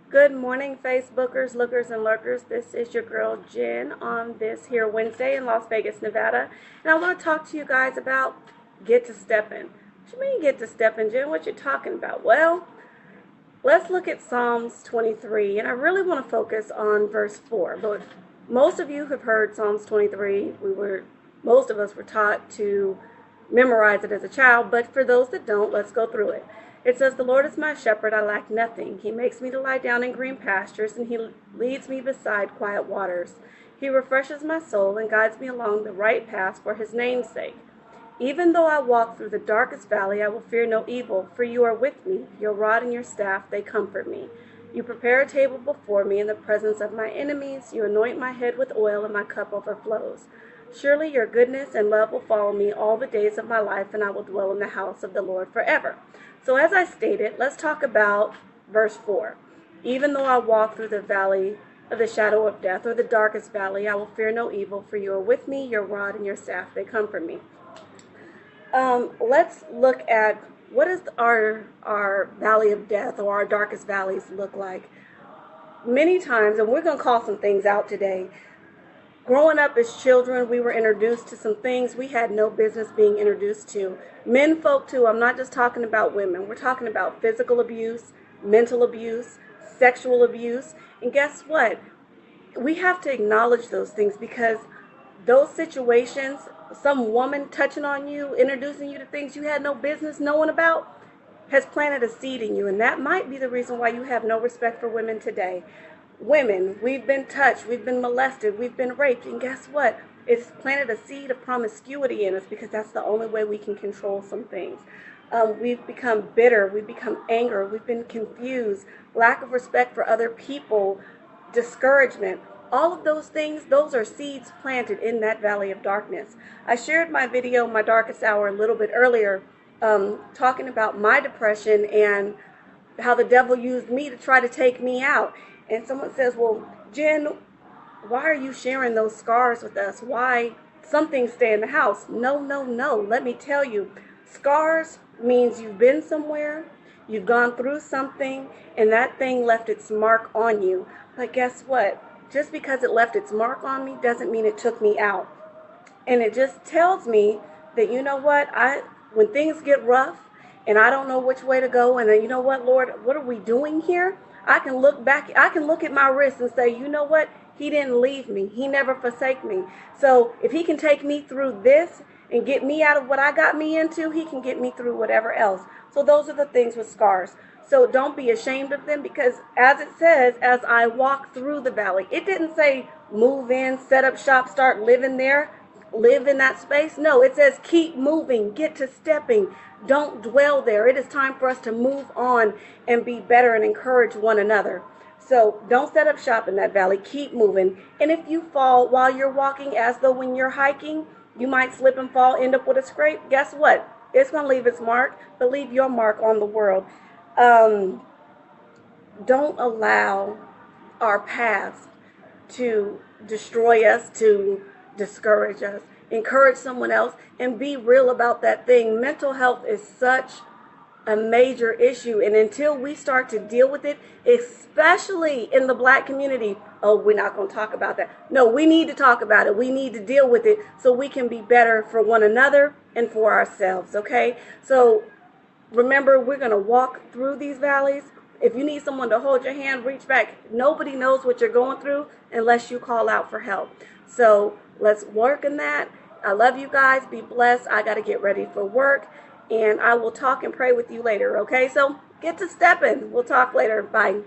Good morning, Facebookers, lookers, and lurkers. This is your girl Jen on this here Wednesday in Las Vegas, Nevada. And I want to talk to you guys about get to steppin. What you mean get to steppin, Jen? What you talking about? Well, let's look at Psalms 23. And I really want to focus on verse 4. But most of you have heard Psalms 23. Most of us were taught to memorize it as a child. But for those that don't, let's go through it. It says, "The Lord is my shepherd, I lack nothing. He makes me to lie down in green pastures, and he leads me beside quiet waters. He refreshes my soul and guides me along the right path for his name's sake. Even though I walk through the darkest valley, I will fear no evil, for you are with me. Your rod and your staff, they comfort me. You prepare a table before me in the presence of my enemies. You anoint my head with oil, and my cup overflows. Surely your goodness and love will follow me all the days of my life, and I will dwell in the house of the Lord forever." So as I stated, let's talk about verse 4. "Even though I walk through the valley of the shadow of death, or the darkest valley, I will fear no evil, for you are with me. Your rod and your staff, they comfort me." Let's look at what does our valley of death or our darkest valleys look like. Many times, and we're going to call some things out today. Growing up as children, we were introduced to some things we had no business being introduced to. Men folk too, I'm not just talking about women. We're talking about physical abuse, mental abuse, sexual abuse. And guess what? We have to acknowledge those things because those situations, some woman touching on you, introducing you to things you had no business knowing about, has planted a seed in you. And that might be the reason why you have no respect for women today. Women, we've been touched, we've been molested, we've been raped, and guess what? It's planted a seed of promiscuity in us because that's the only way we can control some things. We've become bitter, we've become angry, we've been confused, lack of respect for other people, discouragement. All of those things, those are seeds planted in that valley of darkness. I shared my video, My Darkest Hour, a little bit earlier, talking about my depression and how the devil used me to try to take me out. And someone says, "Well, Jen, why are you sharing those scars with us? Why some things stay in the house?" No. Let me tell you, scars means you've been somewhere, you've gone through something, and that thing left its mark on you. But guess what? Just because it left its mark on me doesn't mean it took me out. And it just tells me that, you know what, when things get rough and I don't know which way to go, and then, you know what, Lord, what are we doing here? I can look back, I can look at my wrist and say, you know what? He didn't leave me. He never forsake me. So if he can take me through this and get me out of what I got me into, he can get me through whatever else. So those are the things with scars. So don't be ashamed of them because as it says, as I walk through the valley, it didn't say move in, set up shop, start living there, live in that space. No, it says keep moving, get to stepping. Don't dwell there. It is time for us to move on and be better and encourage one another. So don't set up shop in that valley. Keep moving. And if you fall while you're walking, as though when you're hiking, you might slip and fall, end up with a scrape. Guess what? It's going to leave its mark, but leave your mark on the world. Don't allow our past to destroy us, to discourage us. Encourage someone else and be real about that thing. Mental health is such a major issue, and until we start to deal with it, especially in the Black community, oh, we're not going to talk about that. No, we need to talk about it. We need to deal with it so we can be better for one another and for ourselves, okay? So remember, we're going to walk through these valleys. If you need someone to hold your hand, reach back. Nobody knows what you're going through unless you call out for help. So let's work in that. I love you guys. Be blessed. I got to get ready for work, and I will talk and pray with you later, okay? So get to stepping. We'll talk later. Bye.